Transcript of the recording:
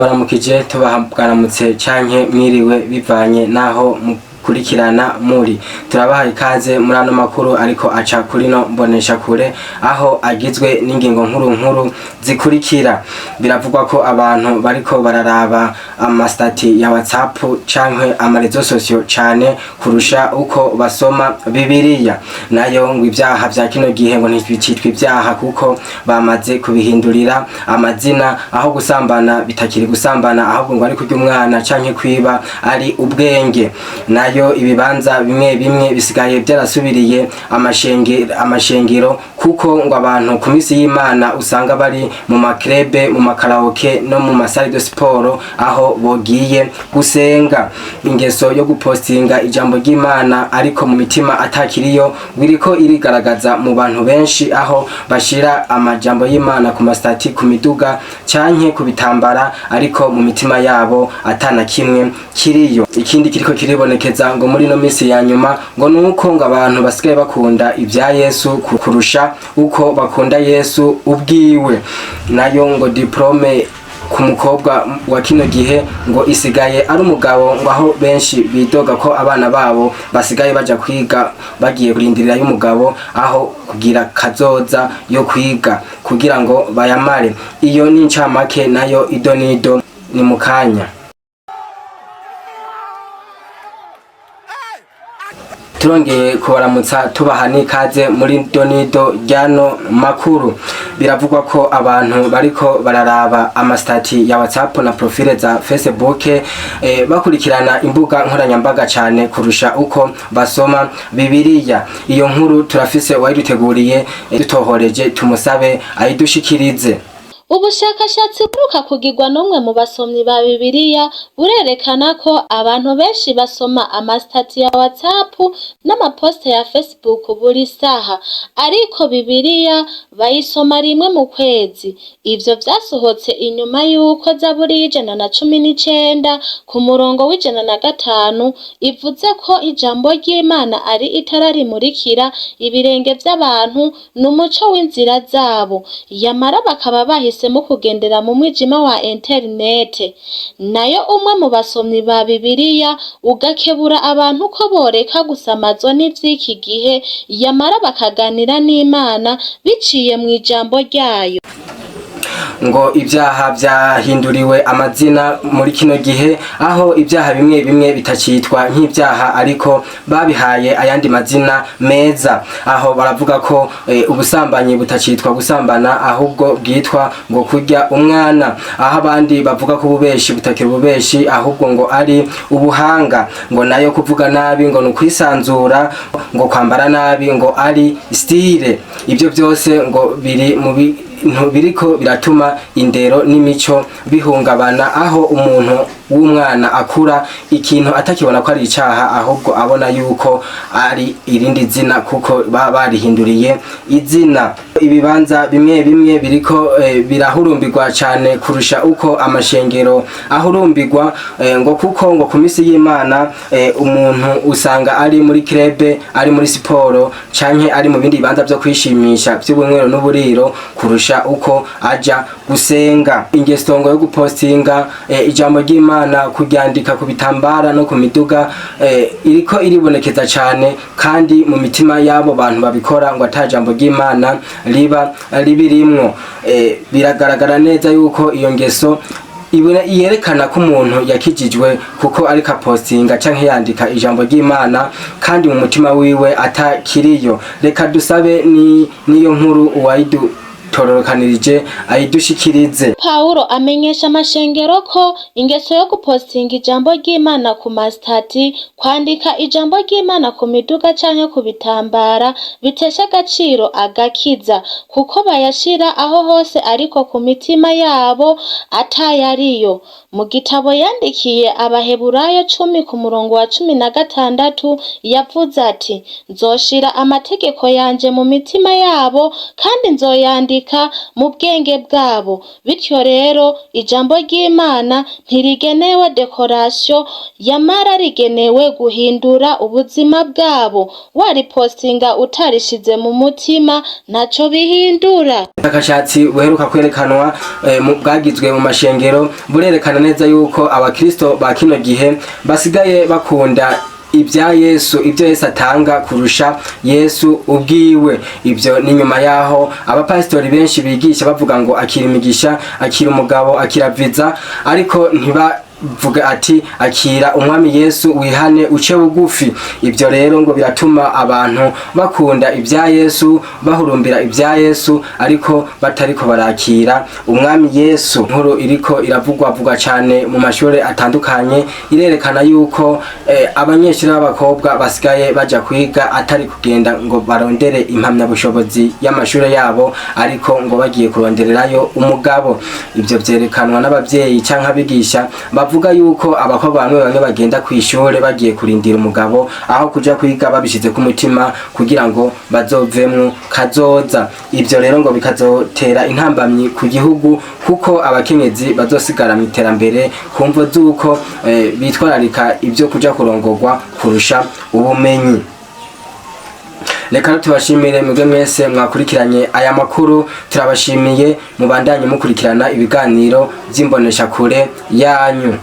baramukije tubaharamutse canke mwiriwe bivanye naho mukurikirana muri turabaha ikaze muri ano makuru ariko aca kuri no mbonesha kure aho agizwe n'ingingo nkuru zikurikira. Biravugwa ko abantu bariko bararaba amastati ya WhatsApp canke amarezo sosio cane kurusha uko basoma Bibiliya, nayo ngo ivyaha vya kino gihe ngo ntibicitwa ivyaha kuko bamaze kubihindurira amazina, aho gusambana bitakiri gusambana ahubwo ngo ari kurya umwana canke kwiba ari ubwenge. Nayo ibibanza bimwe bisigaye byarasubiriye amashengero kuko ngo abantu ku misi y'Imana usanga bari mu makrebe, mu makaraoke no mu masale de sport aho bogiye gusenga. Ingeso yo gupostinga ijambo ry'Imana ariko mu mitima atakiriyo biriko irigaragaza mu bantu benshi, aho bashira amajambo y'Imana ku mastati, ku miduga canke ku bitambara ariko mu mitima yabo atana kimwe kiriyo. Ikindi kiriko kiribonekeza ngo muri no misi ya nyuma ngo nuko ngo abantu basigaye bakunda ibya Yesu kurusha uko bakunda Yesu ubwiwe. Nayo ngo diplome ku mukobwa wa kino gihe ngo isigaye ari umugabo, ngo aho benshi bidoga ko abana babo basigaye baja kwiga bagiye kurindirira y'umugabo aho kugira kazoza yo kwiga kugira ngo bayamare. Iyo ni incamake nayo idonido ni mukanya. Turongeye kubaramutsa tubaha n'ikaze muri donido ryano makuru. Biravugwa ko abantu bariko bararaba amastati ya WhatsApp na profile za Facebook bakurikirana imbuga nkoranyambaga cane kurusha uko basoma Bibiliya. Iyo nkuru turafise wayiduteguriye dutohoreje, tumusabe ayidushikirize. Ubushakashatsi buruka kugirwa n'umwe mu basomyi ba Bibiliya burerekana ko abantu benshi basoma amastati ya WhatsApp n'amaposte ya Facebook buri saha, ariko Bibiliya bayisoma rimwe mu kwezi. Ivyo vyasohotse inyuma yuko Zaburi y'119 ku murongo w'105 ivuze ko ijambo ry'Imana ari itara rimurikira ibirenge vy'abantu n'umuco w'inzira zabo, yamara bakaba bahise mu kugendera mu mwijima wa internet. Nayo umwe mu basomyi ba Bibiliya ugakebura abantu ko boreka gusamazwa n'ivy'iki gihe, yamara bakaganira n'Imana biciye mu ijambo ryayo. Ngo ibyaha byahinduriwe amazina muri kino gihe, aho ibyaha bimwe bitacitwa nk'ibyaha ariko babihaye ayandi mazina meza. Aho baravuga ko ubusambanyi butacitwa gusambana ahubwo bwitwa ngo kurya umwana, aho abandi bavuga ko ububeshi butakira ububeshi ahubwo ngo ari ubuhanga, ngo nayo kuvuga nabi ngo nukwisanzura, ngo kwambara nabi ngo ari style. Ibyo byose ngo biri mu biriko biratuma indero n'imico bihungabana, aho umuntu w'umwana akura ikintu atakibona ko ari icaha ahubwo abona yuko ari irindi zina kuko barihinduriye izina. Ibibanza bimwe biriko birahurumbirwa cane kurusha uko amashengero ahurumbirwa, ngo kuko ngo ku misi y'Imana umuntu usanga ari muri krebe, ari muri siporo canke ari mu bindi bibanza vyo kwishimisha vy'ubunywero n'uburiro kurusha uko aja gusenga. Ingeso ngo yo gupostinga ijambo ry'Imana kuryandika ku bitambara no ku miduga iriko iribonekeza cane, kandi mu mitima yabo bantu babikora ngo atajambo ry'Imana riba ribirimwo. Biragaragara neza yuko iyo ngeso yerekana ko umuntu yakijijwe kuko ariko postinga canke yandika ijambo ry'Imana kandi mu mutima wiwe atakiriyo. Reka dusabe niyo nkuru uwayidutororokanirije ayidushikirize. Paulo amenyesha amashengero ko ingeso yo gupostinga ijambo ry'Imana ku mastati, kwandika ijambo ry'Imana ku miduga canke ku bitambara bitesha agaciro agakiza, kuko bayashira aho hose ariko ku mitima yabo atayariyo. Mu gitabo yandikiye Abaheburayo 10 ku murongo wa 16 yavuze ati, nzoshira amategeko yanje mu mitima yabo kandi nzoyandika gushika mu bwenge bwabo. Bityo rero ijambo ry'Imana ntirigenewe dekorasiyo, yamara rigenewe guhindura ubuzima bwabo. Waripostinga utarishize mu mutima ntaco bihindura. Ubushakashatsi buheruka kwerekanwa bwagizwe mu mashengero burerekana neza yuko abakristo ba kino gihe basigaye bakunda ibya Yesu, ibyo Yesu atanga kurusha Yesu ubwiwe. Ibyo ni nyuma yaho abapastori benshi bigisha bavuga ngo akira imigisha, akira umugabo, akira viza, ariko vuga ati akira umwami Yesu wihane uce bugufi. Ibyo rero ngo biratuma abantu bakunda ibya Yesu, bahurumbira ibya Yesu, ariko batariko barakira umwami Yesu. Nkuru iriko iravugwa cyane mu mashuri atandukanye, irerekana yuko abanyeshuri b'abakobwa basigaye baja kwiga atari kugenda ngo barondere impamya bushobozi y'amashuri yabo, ariko ngo bagiye kurondererayo umugabo. Ibyo byerekanwa n'abavyeyi canke abigisha bavuga yuko abakobwa bamwe bagenda kw'ishure bagiye kurindira umugabo aho kuja kwiga babishize ku mutima kugira ngo bazovemwo kazoza. Ibyo rero ngo bikazotera intambamyi ku gihugu, kuko abakenyezi bazosigara mu iterambere kumvo z'uko bitwararika ibyo kuja kurongorwa kurusha ubumenyi. Reka tubashimire mwebwe mwese mwakurikiranye aya makuru, turabashimiye mubandanye mukurikirana ibiganiro by'imbonesha kure yanyu.